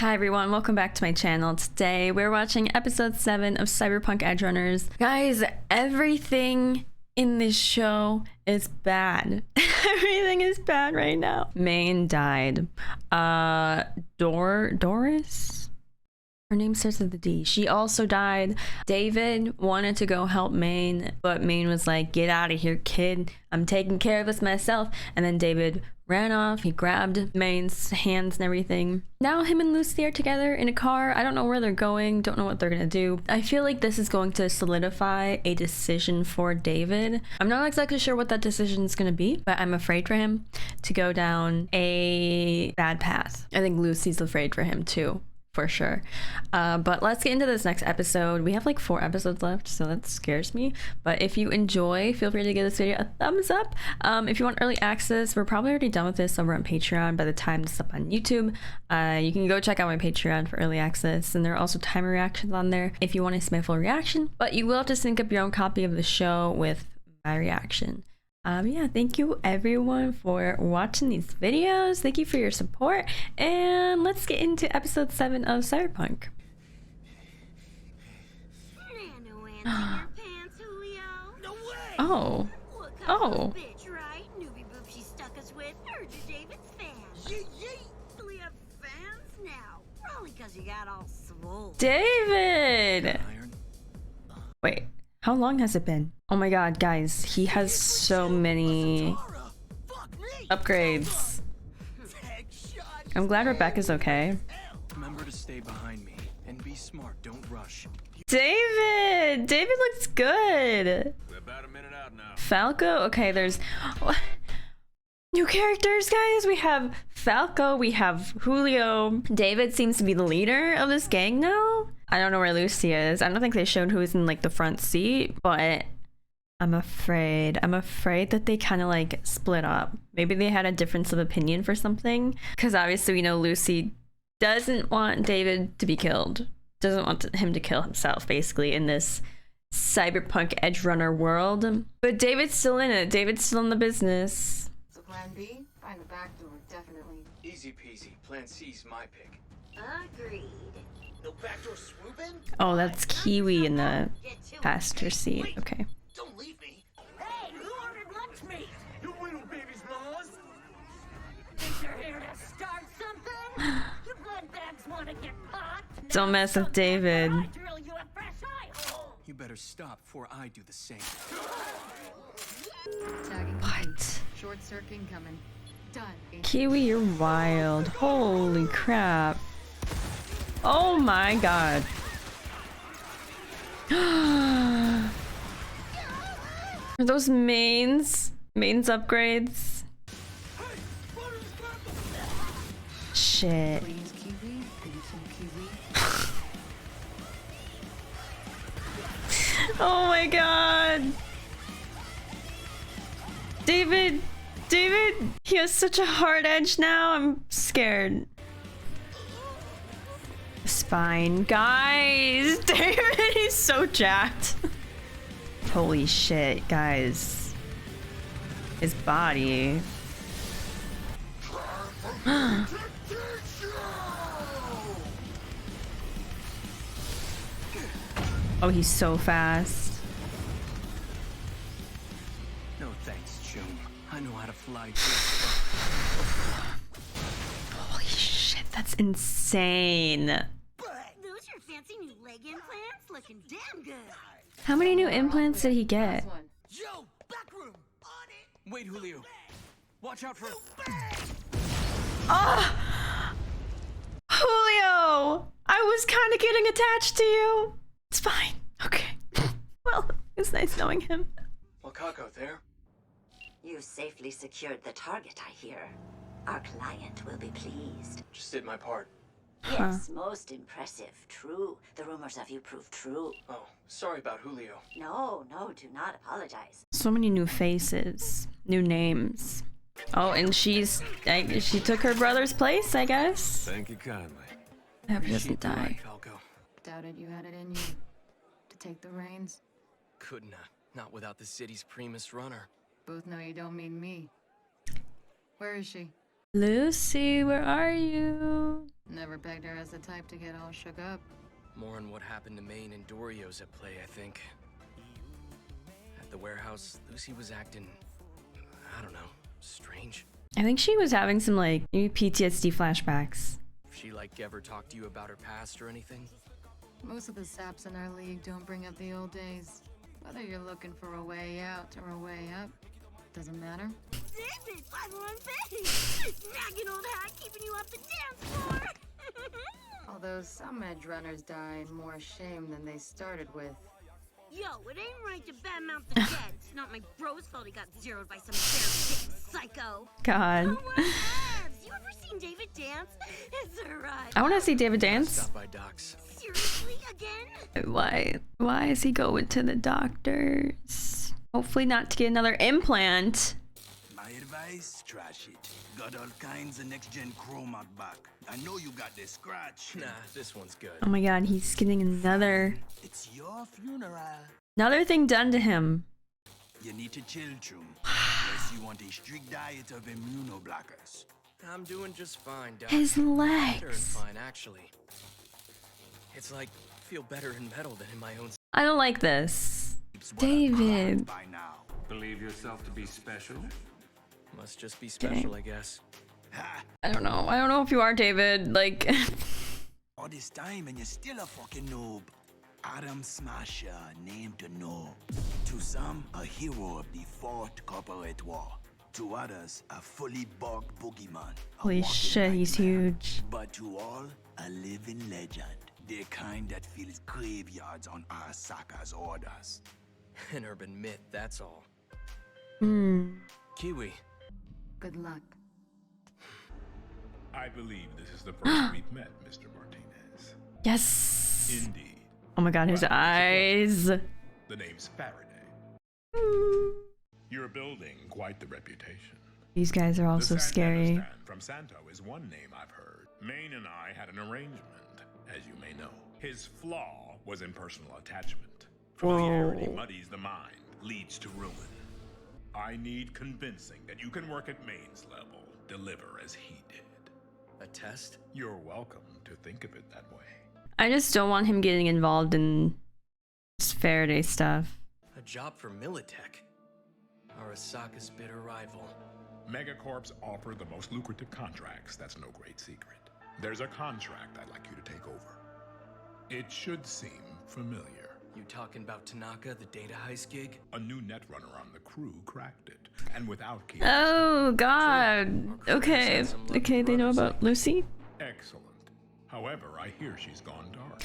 Hi everyone, welcome back to my channel. Today we're watching episode 7 of Cyberpunk Edgerunners. Guys, everything in this show is bad. Everything is bad right now. Maine died. Doris? Her name starts with a D. She also died. David wanted to go help Maine, but Maine was like, "Get out of here, kid. I'm taking care of this myself." And then David ran off. He grabbed Maine's hands and everything. Now him and Lucy are together in a car. I don't know where they're going. Don't know what they're gonna do. I feel like this is going to solidify a decision for David. I'm not exactly sure what that decision is gonna be, but I'm afraid for him to go down a bad path. I think Lucy's afraid for him too. For sure. But let's get into this next episode. We have like 4 episodes left, so that scares me. But if you enjoy, feel free to give this video a thumbs up. If you want early access, we're probably already done with this over on Patreon by the time this is up on YouTube. You can go check out my Patreon for early access, and there are also timer reactions on there if you want to see my full reaction. But you will have to sync up your own copy of the show with my reaction. Yeah, thank you everyone for watching these videos. Thank you for your support, and let's get into episode 7 of Cyberpunk. Oh. Oh. Bitch, right? Newbie boob she stuck us with. Heard you David's fans. We have fans now. Probably because you got all swole. David! Wait, how long has it been? Oh my god, guys, he has so many upgrades. I'm glad Rebecca's okay. Remember to stay behind me and be smart, don't rush. David! David looks good! We're about a minute out now. Falco? Okay, there's new characters, guys. We have Falco, we have Julio. David seems to be the leader of this gang now. I don't know where Lucy is. I don't think they showed who's in like the front seat, but I'm afraid that they kind of like split up. Maybe they had a difference of opinion for something, because obviously we know Lucy doesn't want David to be killed, doesn't want him to kill himself basically in this Cyberpunk Edgerunner world. But David's still in it. David's still in the business. So plan B? Find the back door, definitely. Easy peasy. Plan C's my pick. Agreed. No backdoor swooping? Oh, that's Kiwi in the passenger seat. Okay. Don't leave me. Hey, who ordered lunch meat? You little baby's laws. Think you're here to start something? You blood bags want to get popped? Don't mess with David. I drill you a fresh eye hole. You better stop before I do the same. Tagging What? short circuit coming. Done. Kiwi, you're wild. Holy crap. Oh my god. Are those Maine's upgrades? Shit. Please, Kiwi. Kiwi. Oh my god. David, he has such a hard edge now. I'm scared. Spine, guys. David, he's so jacked. Holy shit, guys. His body. Oh, he's so fast. No thanks, June. I know how to fly. Holy shit, that's insane. Those your fancy new leg implants? Looking damn good. How many new implants did he get? Last one. Yo, back room. On it. Wait, Julio. Watch out for. Ah! Julio! I was kind of getting attached to you. It's fine. Okay. Well, it's nice knowing him. Wakako there. You safely secured the target, I hear. Our client will be pleased. Just did my part. Yes, most impressive. True. The rumors of you prove true. Oh, sorry about Julio. No, do not apologize. So many new faces, new names. Oh, and she took her brother's place, I guess. Thank you kindly. I hope he doesn't Appreciate the die. ride, Falco. Doubted you had it in you to take the reins. Couldn't not without the city's primus runner. Both know you don't mean me. Where is she? Lucy, where are you? Never pegged her as the type to get all shook up. More on what happened to Maine and Dorio's at play, I think. At the warehouse, Lucy was acting, I don't know, strange. I think she was having some like maybe PTSD flashbacks. She like ever talked to you about her past or anything? Most of the saps in our league don't bring up the old days. Whether you're looking for a way out or a way up, doesn't matter. David, I'm on base. Nagging old hat keeping you up the dance floor. Although some Edgerunners died more shame than they started with. Yo, it ain't right to badmouth the dead. It's not my bro's fault he got zeroed by some damn psycho. God. Oh, what else? You ever seen David dance? It's alright. I want to see David dance. Stop by Doc's. Seriously, again? Why is he going to the doctors? Hopefully not to get another implant. My advice, trash it. Got all kinds of next-gen chroma back. I know you got this scratch. Nah, this one's good. Oh my god, he's getting another It's your funeral. thing done to him. You need to chill, Chum. Unless you want a strict diet of immunoblockers. I'm doing just fine, Doc. His Better and legs. fine, actually. It's like, feel better in metal than in my own. I don't like this. It's what I'm David. caught by now. Believe yourself to be special? Must just be special, I guess. Ha! I don't know. I don't know if you are David. Like, All this time and you're still a fucking noob. Adam Smasher, named to know. To some, a hero of the Fourth Corporate War. To others, a fully bugged boogeyman. a holy walking shit, he's nightmare. huge. But to all, a living legend. The kind that fills graveyards on Arasaka's orders. An urban myth, that's all. Hmm. Kiwi. Good luck. I believe this is the first we've met, Mr. Martinez. Yes. Indeed. Oh my god, his eyes. The name's Faraday. You're building quite the reputation. These guys are also the scary. Santana stand from Santo is one name I've heard. Maine and I had an arrangement, as you may know. His flaw was in personal attachment. Familiarity Whoa. muddies the mind, leads to ruin. I need convincing that you can work at Maine's level, deliver as he did. A test? You're welcome to think of it that way. I just don't want him getting involved in this Faraday stuff. A job for Militech. Arasaka's bitter rival. Megacorps offer the most lucrative contracts, that's no great secret. There's a contract I'd like you to take over. It should seem familiar. You talking about Tanaka, the data heist gig? A new netrunner on the crew cracked it, and without keys. Oh god. Okay. Okay, they know about Lucy? Excellent. However, I hear she's gone dark.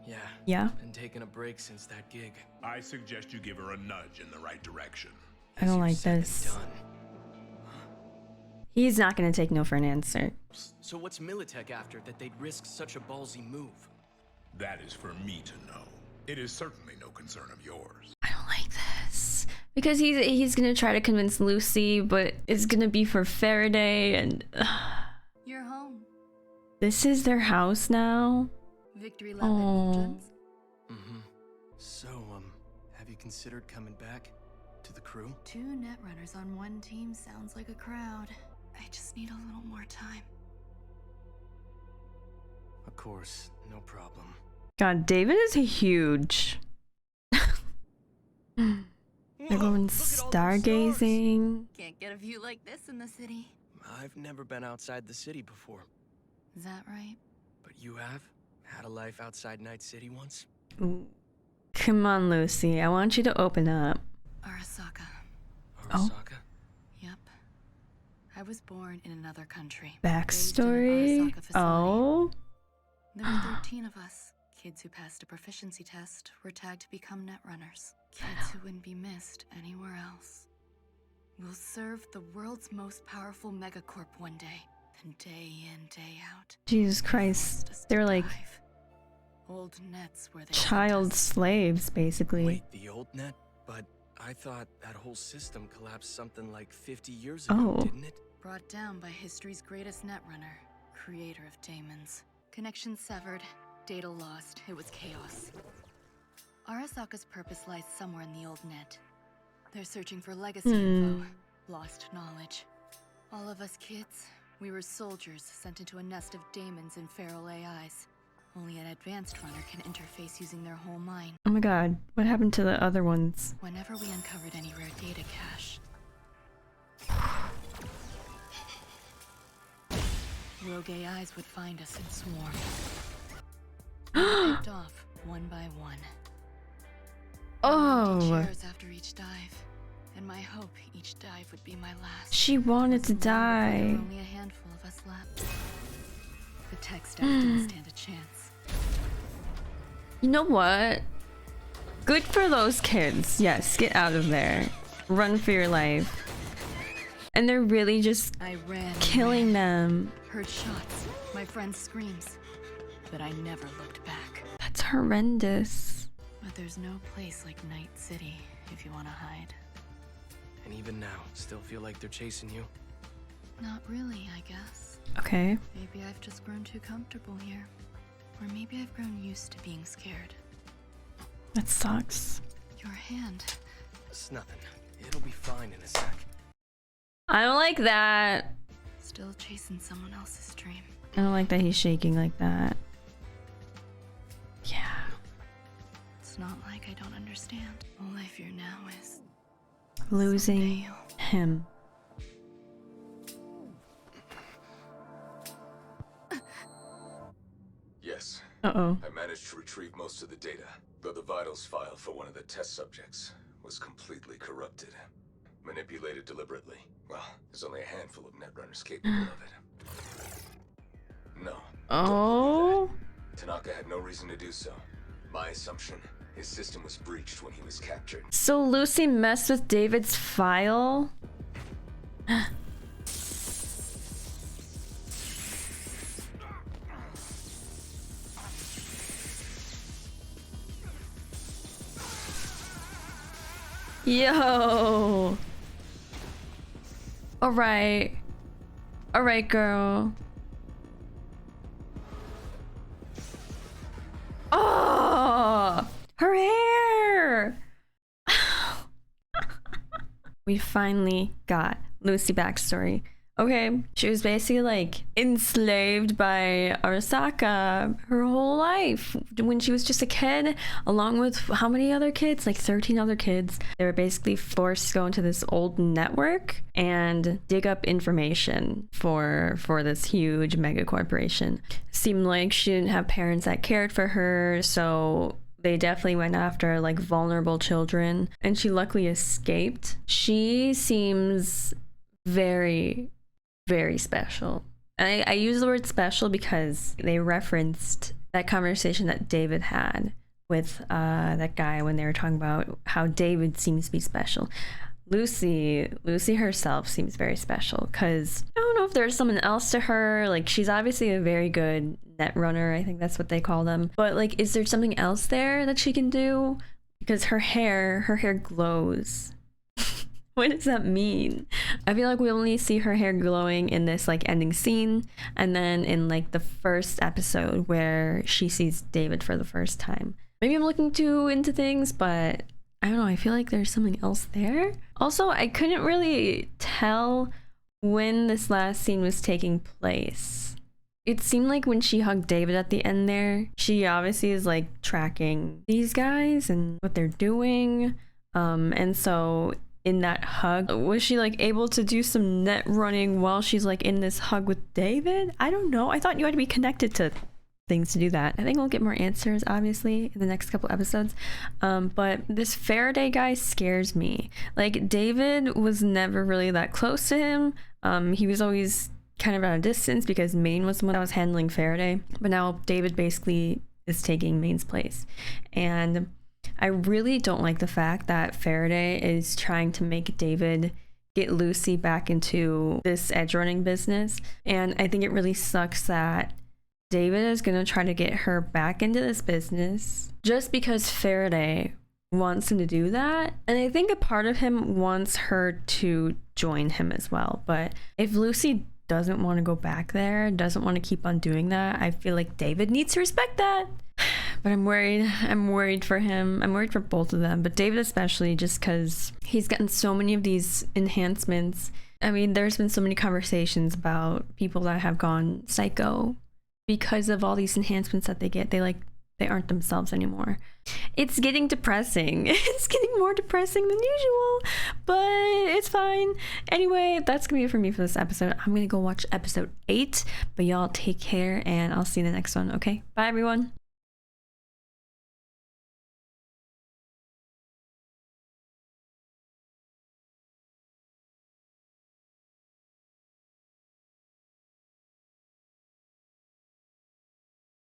Yeah. Yeah. Been taking a break since that gig. I suggest you give her a nudge in the right direction. I don't Easier like said than this. done. He's not gonna take no for an answer. So what's Militech after that they'd risk such a ballsy move? That is for me to know. It is certainly no concern of yours. I don't like this. Because he's gonna try to convince Lucy, but it's gonna be for Faraday and You're home. this is their house now. Victory lap Oh. at Legends. Mm-hmm. So, have you considered coming back to the crew? 2 netrunners on one team sounds like a crowd. I just need a little more time. Of course, no problem. God, David is huge. They're going stargazing. Can't get a view like this in the city. I've never been outside the city before. Is that right? But you have? Had a life outside Night City once? Ooh. Come on, Lucy. I want you to open up. Arasaka. Oh. Arasaka? Yep. I was born in another country. Backstory. Raised in an Arasaka facility. Oh. There were 13 of us. Kids who passed a proficiency test were tagged to become netrunners. Kids who wouldn't be missed anywhere else. We'll serve the world's most powerful megacorp one day. And day in, day out. Jesus Forced us Christ. to They're like thrive. Old nets where they child sent us. slaves, basically. Wait, the old net? But I thought that whole system collapsed something like 50 years ago, Oh. didn't it? Brought down by history's greatest netrunner, creator of daemons. Connection severed, data lost, it was chaos. Arasaka's purpose lies somewhere in the old net. They're searching for legacy info, lost knowledge. All of us kids, We were soldiers sent into a nest of daemons and feral AIs. Only an advanced runner can interface using their whole mind. Oh my god, what happened to the other ones? Whenever we uncovered any rare data cache, rogue AIs would find us in swarms. Picked off one by one. Oh, Cheers after each dive, and my hope each dive would be my last. she wanted to There were die. only a handful of us left. The tech staff didn't stand a chance. You know what? Good for those kids. Yes, get out of there. Run for your life. And they're really just I ran, killing them. heard shots, my friends' screams, but I never looked back. That's horrendous. But there's no place like Night City if you want to hide. And even now, still feel like they're chasing you? Not really, I guess. Okay. Maybe I've just grown too comfortable here. Or maybe I've grown used to being scared. That sucks. Your hand. It's nothing. It'll be fine in a sec. I don't like that. Still chasing someone else's dream. I don't like that he's shaking like that. Yeah. It's not like I don't understand. All I fear now is Losing him. Yes, Uh-oh. I managed to retrieve most of the data, though the vitals file for one of the test subjects was completely corrupted. Manipulated deliberately. Well, there's only a handful of netrunners capable of it. No. Oh. Tanaka had no reason to do so. My assumption, his system was breached when he was captured. So Lucy messed with David's file? Yo. Alright. Alright, girl. Oh! Her hair! We finally got Lucy backstory. Okay, she was basically like enslaved by Arasaka her whole life when she was just a kid, along with how many other kids? Like 13 other kids. They were basically forced to go into this old network and dig up information for this huge mega corporation. Seemed like she didn't have parents that cared for her, so they definitely went after like vulnerable children, and she luckily escaped. She seems very, very special. And I use the word special because they referenced that conversation that David had with that guy when they were talking about how David seems to be special. Lucy herself seems very special because I don't know if there's someone else to her. Like, she's obviously a very good net runner. I think that's what they call them. But like, is there something else there that she can do? Because her hair glows. What does that mean? I feel like we only see her hair glowing in this like ending scene, and then in like the first episode where she sees David for the first time. Maybe I'm looking too into things, but I don't know. I feel like there's something else there. Also, I couldn't really tell when this last scene was taking place. It seemed like when she hugged David at the end there, she obviously is like tracking these guys and what they're doing. And so in that hug, was she like able to do some net running while she's like in this hug with David? I don't know. I thought you had to be connected to things to do that. I think we'll get more answers obviously in the next couple episodes. But this Faraday guy scares me. Like, David was never really that close to him. He was always kind of at a distance because Maine was the one that was handling Faraday. But now David basically is taking Maine's place. And I really don't like the fact that Faraday is trying to make David get Lucy back into this edge running business. And I think it really sucks that David is going to try to get her back into this business just because Faraday wants him to do that. And I think a part of him wants her to join him as well. But if Lucy doesn't want to go back there, doesn't want to keep on doing that, I feel like David needs to respect that. But I'm worried for him. I'm worried for both of them, but David especially, just because he's gotten so many of these enhancements, I mean, there's been so many conversations about people that have gone psycho because of all these enhancements that they get. They aren't themselves anymore. It's getting depressing. It's getting more depressing than usual, but it's fine. Anyway, that's gonna be it for me for this episode. I'm gonna go watch episode 8, but y'all take care and I'll see you in the next one. Okay, bye everyone.